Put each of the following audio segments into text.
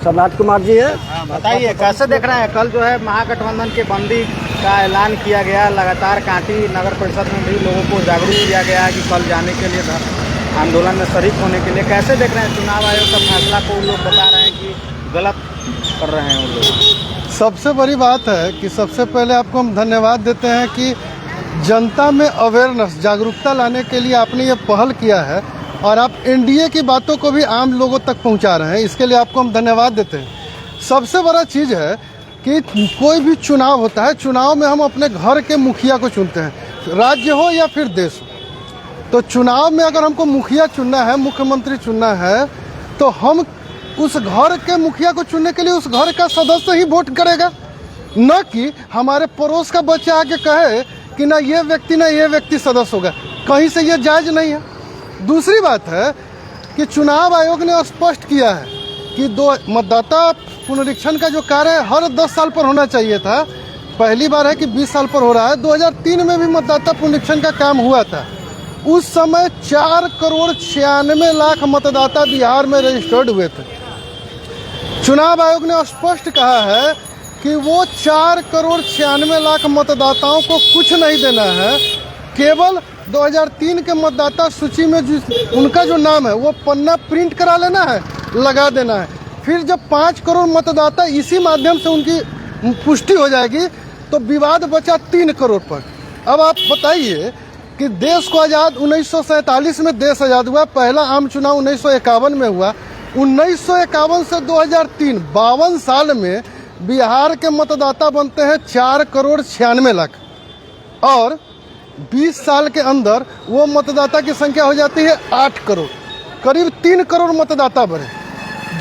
सम्राट कुमार जी है। बताइए कैसे देख रहे हैं, कल जो है महागठबंधन के बंदी का ऐलान किया गया, लगातार कांटी नगर परिषद में भी लोगों को जागरूक किया गया कि कल जाने के लिए आंदोलन में शरीक होने के लिए। कैसे देख रहे हैं चुनाव आयोग का फैसला को? लोग बता रहे हैं कि गलत कर रहे हैं वो लोग। सबसे बड़ी बात है कि सबसे पहले आपको हम धन्यवाद देते हैं कि जनता में अवेयरनेस, जागरूकता लाने के लिए आपने ये पहल किया है और आप एनडीए की बातों को भी आम लोगों तक पहुंचा रहे हैं। इसके लिए आपको हम धन्यवाद देते हैं। सबसे बड़ा चीज़ है कि कोई भी चुनाव होता है, चुनाव में हम अपने घर के मुखिया को चुनते हैं, राज्य हो या फिर देश हो। तो चुनाव में अगर हमको मुखिया चुनना है, मुख्यमंत्री चुनना है, तो हम उस घर के मुखिया को चुनने के लिए उस घर का सदस्य ही वोट करेगा, न कि हमारे पड़ोस का बच्चा आके कहे कि ना ये व्यक्ति सदस्य होगा। कहीं से ये जायज़ नहीं है। दूसरी बात है कि चुनाव आयोग ने स्पष्ट किया है कि मतदाता पुनरीक्षण का जो कार्य हर 10 साल पर होना चाहिए था। पहली बार है कि 20 साल पर हो रहा है। 2003 में भी मतदाता पुनरीक्षण का काम हुआ था। उस समय 4,96,00,000 मतदाता बिहार में रजिस्टर्ड हुए थे। चुनाव आयोग ने स्पष्ट कहा है कि वो 4,96,00,000 मतदाताओं को कुछ नहीं देना है, केवल 2003 के मतदाता सूची में उनका जो नाम है वो पन्ना प्रिंट करा लेना है, लगा देना है। फिर जब 5 करोड़ मतदाता इसी माध्यम से उनकी पुष्टि हो जाएगी तो विवाद बचा 3 करोड़ पर। अब आप बताइए कि देश को आज़ाद 1947 में देश आज़ाद हुआ, पहला आम चुनाव 1951 में हुआ। 1951 से 2003 52 साल में बिहार के मतदाता बनते हैं 4,96,00,000 और 20 साल के अंदर वो मतदाता की संख्या हो जाती है 8 करोड़। करीब 3 करोड़ मतदाता बढ़े।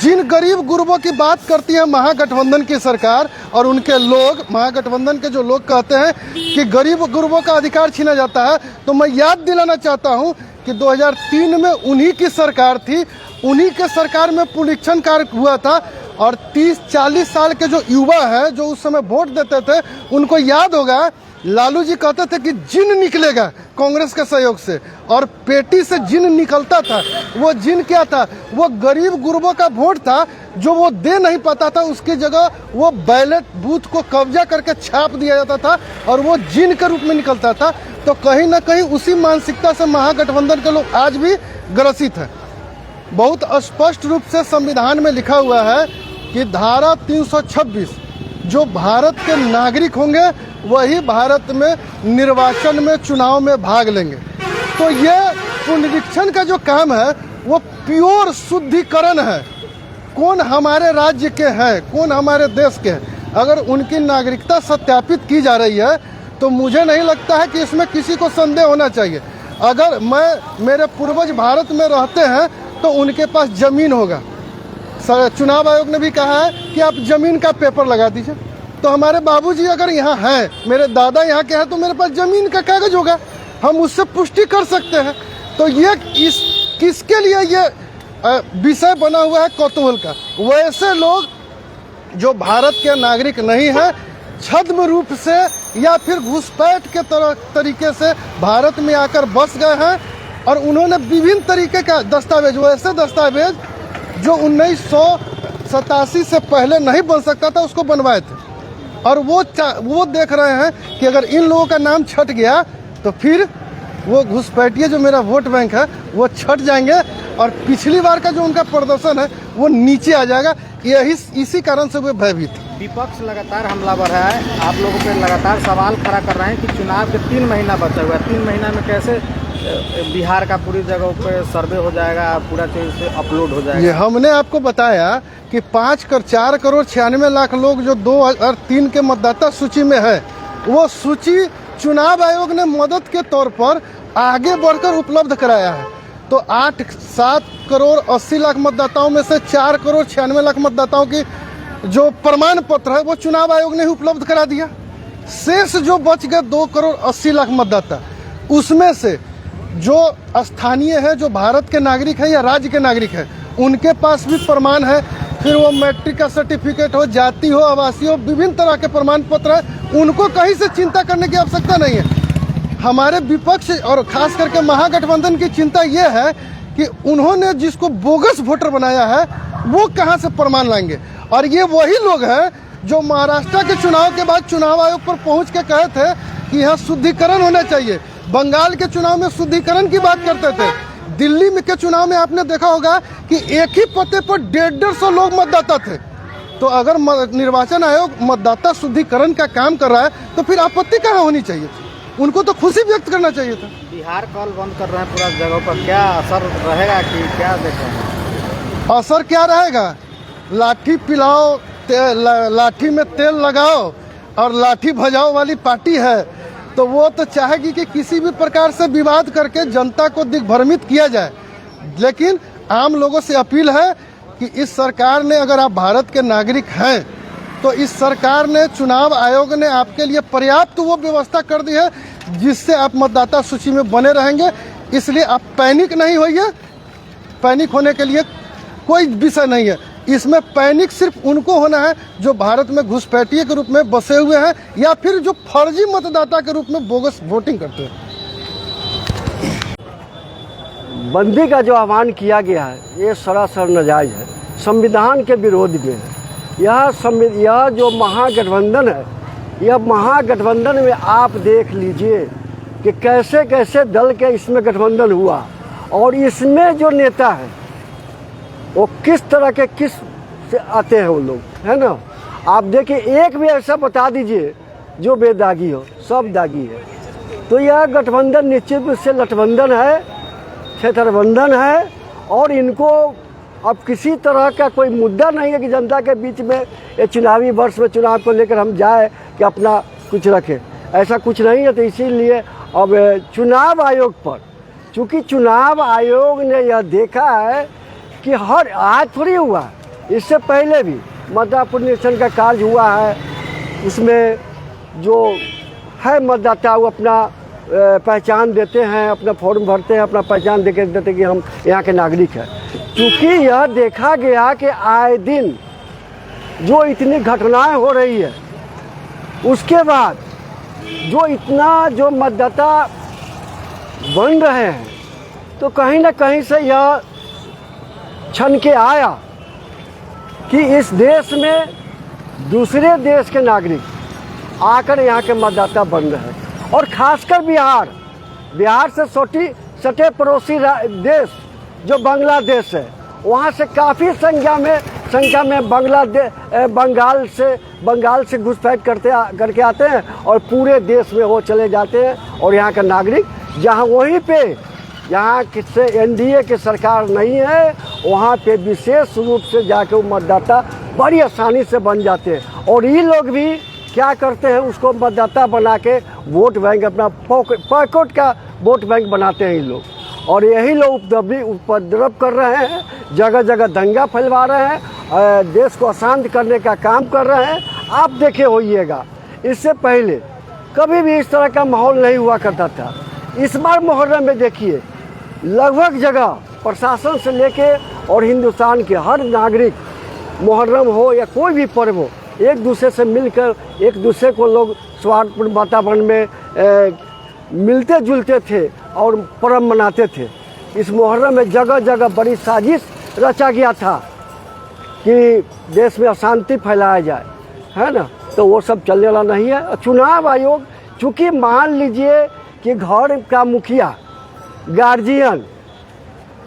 जिन गरीब गुरबों की बात करती है महागठबंधन की सरकार और उनके लोग, महागठबंधन के जो लोग कहते हैं कि गरीब गुरबों का अधिकार छीना जाता है, तो मैं याद दिलाना चाहता हूं कि 2003 में उन्हीं की सरकार थी, उन्हीं के सरकार में पुनरीक्षण कार्य हुआ था और 30-40 साल के जो युवा है जो उस समय वोट देते थे, उनको याद होगा लालू जी कहते थे कि जिन निकलेगा कांग्रेस के सहयोग से, और पेटी से जिन निकलता था। वो जिन क्या था? वो गरीब गुरबों का वोट था जो वो दे नहीं पाता था, उसकी जगह वो बैलेट बूथ को कब्जा करके छाप दिया जाता था और वो जिन के रूप में निकलता था। तो कहीं ना कहीं उसी मानसिकता से महागठबंधन के लोग आज भी ग्रसित हैं। बहुत स्पष्ट रूप से संविधान में लिखा हुआ है कि धारा 326 जो भारत के नागरिक होंगे वही भारत में निर्वाचन में, चुनाव में भाग लेंगे। तो ये पुनरीक्षण का जो काम है वो प्योर शुद्धिकरण है, कौन हमारे राज्य के हैं, कौन हमारे देश के हैं। अगर उनकी नागरिकता सत्यापित की जा रही है तो मुझे नहीं लगता है कि इसमें किसी को संदेह होना चाहिए। अगर मेरे पूर्वज भारत में रहते हैं तो उनके पास जमीन होगा। चुनाव आयोग ने भी कहा है कि आप जमीन का पेपर लगा दीजिए। तो हमारे बाबूजी अगर यहाँ हैं, मेरे दादा यहाँ के हैं, तो मेरे पास जमीन का कागज होगा, हम उससे पुष्टि कर सकते हैं। तो ये किसके लिए ये विषय बना हुआ है कौतूहल का? वैसे लोग जो भारत के नागरिक नहीं हैं, छद्म रूप से या फिर घुसपैठ के तरीके से भारत में आकर बस गए हैं और उन्होंने विभिन्न तरीके का दस्तावेज, वैसे दस्तावेज जो 1987 से पहले नहीं बन सकता था, उसको बनवाए थे। और वो देख रहे हैं कि अगर इन लोगों का नाम छट गया तो फिर वो घुसपैठिए जो मेरा वोट बैंक है वो छट जाएंगे और पिछली बार का जो उनका प्रदर्शन है वो नीचे आ जाएगा। इसी कारण से वे भयभीत। विपक्ष लगातार हमलावर है, आप लोगों पे लगातार सवाल खड़ा कर रहे हैं कि चुनाव के 3 महीना बचा हुआ है, 3 महीना में कैसे बिहार का पूरी जगहों पे सर्वे हो जाएगा, पूरा चीज अपलोड हो जाएगा। ये हमने आपको बताया कि 4,96,00,000 लोग जो 2003 के मतदाता सूची में है, वो सूची चुनाव आयोग ने मदद के तौर पर आगे बढ़कर उपलब्ध कराया है। तो 7,80,00,000 मतदाताओं में से 4,96,00,000 मतदाताओं की जो प्रमाण पत्र है वो चुनाव आयोग ने ही उपलब्ध करा दिया। शेष जो बच गए 2,80,00,000 मतदाता, उसमें से जो स्थानीय है, जो भारत के नागरिक हैं या राज्य के नागरिक हैं, उनके पास भी प्रमाण है। फिर वो मैट्रिक का सर्टिफिकेट हो, जाति हो, आवासीय हो, विभिन्न तरह के प्रमाण पत्र है, उनको कहीं से चिंता करने की आवश्यकता नहीं है। हमारे विपक्ष और खास करके महागठबंधन की चिंता ये है कि उन्होंने जिसको बोगस वोटर बनाया है वो कहाँ से प्रमाण लाएंगे? और ये वही लोग हैं जो महाराष्ट्र के चुनाव के बाद चुनाव आयोग पर पहुंच के कहे थे कि यहाँ शुद्धिकरण होना चाहिए। बंगाल के चुनाव में शुद्धिकरण की बात करते थे। दिल्ली में के चुनाव में आपने देखा होगा कि एक ही पते पर 150 लोग मतदाता थे। तो अगर निर्वाचन आयोग मतदाता शुद्धिकरण का काम कर रहा है तो फिर आपत्ति कहाँ होनी चाहिए? उनको तो खुशी व्यक्त करना चाहिए था। बिहार कल बंद कर रहे हैं पूरा जगहों पर, क्या असर रहेगा कि क्या देख रहे हैं? असर क्या रहेगा? लाठी पिलाओ, लाठी में तेल लगाओ और लाठी भजाओ वाली पार्टी है, तो वो तो चाहेगी कि किसी भी प्रकार से विवाद करके जनता को दिग्भ्रमित किया जाए। लेकिन आम लोगों से अपील है कि इस सरकार ने, अगर आप भारत के नागरिक हैं तो इस सरकार ने, चुनाव आयोग ने आपके लिए पर्याप्त वो व्यवस्था कर दी है जिससे आप मतदाता सूची में बने रहेंगे। इसलिए आप पैनिक नहीं होइए। पैनिक होने के लिए कोई विषय नहीं है। इसमें पैनिक सिर्फ उनको होना है जो भारत में घुसपैठिए के रूप में बसे हुए हैं या फिर जो फर्जी मतदाता के रूप में बोगस वोटिंग करते हैं। बंदी का जो आह्वान किया गया है ये सरासर नाजायज है, संविधान के विरोध में है। यह जो महागठबंधन है, यह महागठबंधन में आप देख लीजिए कि कैसे कैसे दल के इसमें गठबंधन हुआ और इसमें जो नेता है वो किस तरह के किस से आते हैं वो लोग, है ना। आप देखिए, एक भी ऐसा बता दीजिए जो बेदागी हो, सब दागी है। तो यह गठबंधन निश्चित रूप से लठबंधन है, क्षेत्रबंधन है और इनको अब किसी तरह का कोई मुद्दा नहीं है कि जनता के बीच में ये चुनावी वर्ष में चुनाव को लेकर हम जाए कि अपना कुछ रखें, ऐसा कुछ नहीं है। तो इसीलिए अब चुनाव आयोग पर, चूँकि चुनाव आयोग ने यह देखा है कि हर आज थोड़ी हुआ, इससे पहले भी मतदाता पुनरीक्षण का कार्य हुआ है। उसमें जो है मतदाता वो अपना पहचान देते हैं, अपना फॉर्म भरते हैं, अपना पहचान दे के देते हैं कि हम यहाँ के नागरिक हैं। क्योंकि यह देखा गया कि आए दिन जो इतनी घटनाएं हो रही है, उसके बाद जो इतना जो मतदाता बन रहे हैं, तो कहीं ना कहीं से यह छन के आया कि इस देश में दूसरे देश के नागरिक आकर यहाँ के मतदाता बन रहे हैं। और खासकर बिहार से सटे पड़ोसी देश जो बांग्लादेश है, वहाँ से काफ़ी संख्या में बंगाल से घुसपैठ करके आते हैं और पूरे देश में वो चले जाते हैं। और यहाँ का नागरिक जहाँ वहीं पे यहाँ किससे एनडीए की सरकार नहीं है, वहाँ पे विशेष रूप से जाके वो मतदाता बड़ी आसानी से बन जाते हैं। और ये लोग भी क्या करते हैं, उसको मतदाता बना के वोट बैंक, अपना पॉकेट का वोट बैंक बनाते हैं ये लोग। और यही लोग उपद्रव कर रहे हैं, जगह जगह दंगा फैलवा रहे हैं, देश को अशांत करने का काम कर रहे हैं। आप देखे होइएगा, इससे पहले कभी भी इस तरह का माहौल नहीं हुआ करता था। इस बार मुहर्रम में देखिए, लगभग जगह प्रशासन से लेके और हिंदुस्तान के हर नागरिक, मुहर्रम हो या कोई भी पर्व हो, एक दूसरे से मिलकर एक दूसरे को लोग सौहार्दपूर्ण वातावरण में मिलते जुलते थे और पर्व मनाते थे। इस मुहर्रम में जगह जगह बड़ी साजिश रचा गया था कि देश में अशांति फैलाया जाए, है ना। तो वो सब चलने वाला नहीं है। चुनाव आयोग, चूँकि मान लीजिए कि घर का मुखिया, गार्जियन,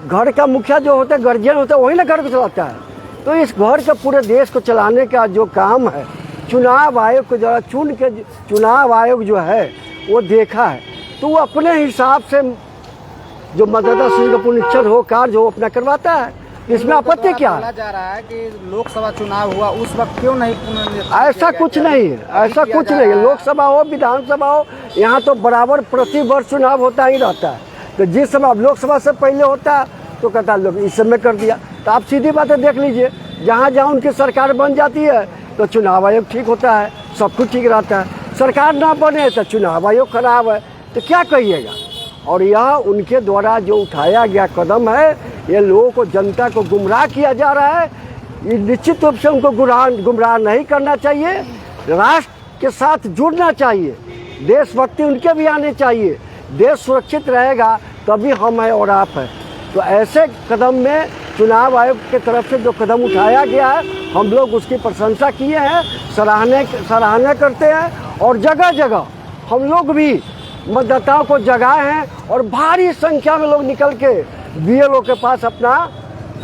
घर का मुखिया जो होता है, गार्जियन होता है, वही ना घर को चलाता है। तो इस घर के पूरे देश को चलाने का जो काम है, चुनाव आयोग को जरा चुन के चुनाव आयोग जो है वो देखा है, तो वो अपने हिसाब से जो मतदाता सूची का पुनरीक्षण हो, कार्य हो, अपना करवाता है। इसमें आपत्ति क्या है? जा रहा है कि लोकसभा चुनाव हुआ उस वक्त क्यों नहीं ऐसा कुछ नहीं है, ऐसा कुछ नहीं है। लोकसभा हो, विधानसभा हो, यहाँ तो बराबर प्रति वर्ष चुनाव होता ही रहता है। तो जिस समय लोकसभा से पहले होता तो कहता लोग इस समय कर दिया। तो आप सीधी बातें देख लीजिए, जहाँ जहाँ उनकी सरकार बन जाती है तो चुनाव आयोग ठीक होता है, सब कुछ ठीक रहता है। सरकार ना बने तो चुनाव आयोग खराब है, तो क्या कहिएगा। और यह उनके द्वारा जो उठाया गया कदम है, ये लोगों को, जनता को गुमराह किया जा रहा है। ये निश्चित रूप से उनको गुमराह नहीं करना चाहिए, राष्ट्र के साथ जुड़ना चाहिए, देशभक्ति उनके भी आने चाहिए। देश सुरक्षित रहेगा तभी हम हैं और आप हैं। तो ऐसे कदम में चुनाव आयोग की तरफ से जो कदम उठाया गया है, हम लोग उसकी प्रशंसा किए हैं, सराहना करते हैं। और जगह जगह हम लोग भी मतदाताओं को जगाए हैं और भारी संख्या में लोग निकल के BLO के पास अपना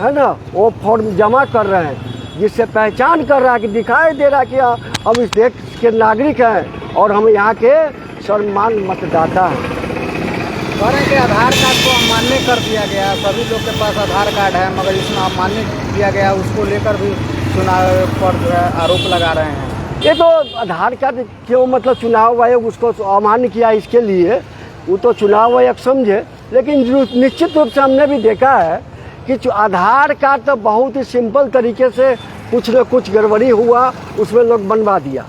है ना वो फॉर्म जमा कर रहे हैं, जिससे पहचान कर रहा है कि दिखाई दे रहा है कि हम इस देश के नागरिक हैं और हम यहाँ के सम्मान मतदाता हैं। कह रहे हैं कि आधार कार्ड को अमान्य कर दिया गया, सभी लोग के पास आधार कार्ड है मगर इसमें अमान्य किया गया, उसको लेकर भी चुनाव पर जो है आरोप लगा रहे हैं। ये तो आधार कार्ड क्यों मतलब चुनाव आयोग उसको अमान्य किया इसके लिए वो तो चुनाव आयोग समझे, लेकिन निश्चित रूप से हमने भी देखा है कि आधार कार्ड तो बहुत ही सिंपल तरीके से कुछ न कुछ गड़बड़ी हुआ, उसमें लोग बनवा दिया,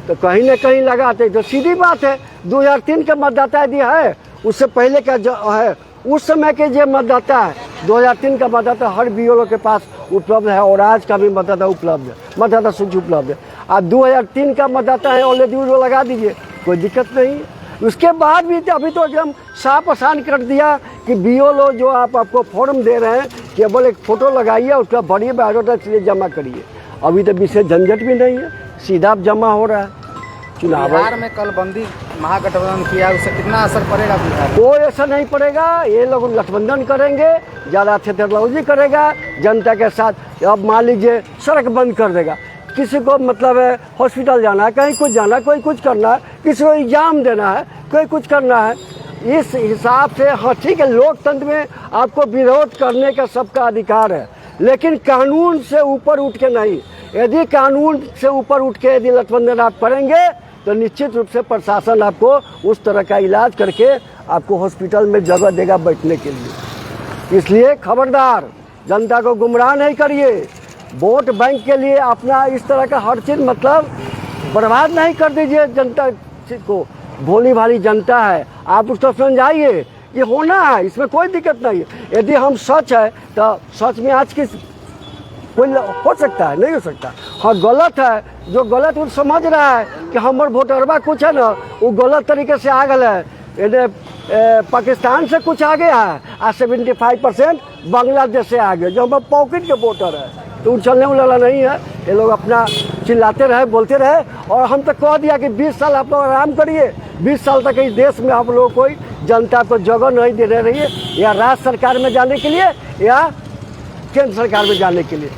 तो कहीं न कहीं लगाते तो सीधी बात है। 2003 का मतदाता यदि है, उससे पहले का जो है उस समय के जो मतदाता है 2003 का मतदाता हर BLO के पास उपलब्ध है और आज का भी मतदाता उपलब्ध है, मतदाता सूची उपलब्ध है। अब 2003 का मतदाता है ऑलरेडी वो लगा दीजिए, कोई दिक्कत नहीं है। उसके बाद भी अभी तो एकदम साफ आसान कर दिया कि BLO जो आपको फॉर्म दे रहे हैं केवल एक फ़ोटो लगाइए, उसका भरिए, बायोडाटा इसलिए जमा करिए। अभी तो विशेष झंझट भी नहीं है, सीधा जमा हो रहा है। चुनाव बिहार में कल बंदी महागठबंधन किया, उससे कितना असर पड़ेगा बिहार? कोई असर नहीं पड़ेगा, ये लोग गठबंधन करेंगे, ज़्यादा टेक्नोलॉजी करेगा जनता के साथ। अब मान लीजिए सड़क बंद कर देगा, किसी को मतलब है हॉस्पिटल जाना है, कहीं कुछ जाना है, कोई कुछ करना है, किसी को एग्जाम देना है, कोई कुछ करना है, इस हिसाब से हाँ ठीक है, लोकतंत्र में आपको विरोध करने का सबका अधिकार है, लेकिन कानून से ऊपर उठ के नहीं। यदि कानून से ऊपर उठ के यदि गठबंधन आप करेंगे तो निश्चित रूप से प्रशासन आपको उस तरह का इलाज करके आपको हॉस्पिटल में जगह देगा बैठने के लिए। इसलिए खबरदार, जनता को गुमराह नहीं करिए, वोट बैंक के लिए अपना इस तरह का हर चीज़ मतलब बर्बाद नहीं कर दीजिए। जनता को भोली भाली जनता है, आप उसको समझाइए, ये होना है, इसमें कोई दिक्कत नहीं है। यदि हम सच है तो सच में आज की कोई हो सकता है, नहीं हो सकता। हाँ गलत है, जो गलत वो समझ रहा है कि हमारे वोटरबा कुछ है ना वो गलत तरीके से आ गया है, पाकिस्तान से कुछ आ गया है और 75% बांग्लादेश से आ गया, जो हमारे पॉकेट के वोटर है, तो उन चलने वाला नहीं है। ये लोग अपना चिल्लाते रहे, बोलते रहे, और हम तो कह दिया कि 20 साल आप लोग आराम करिए, 20 साल तक इस देश में आप लोग कोई जनता को जगह नहीं दे रही है, या राज्य सरकार में जाने के लिए या केंद्र सरकार में जाने के लिए।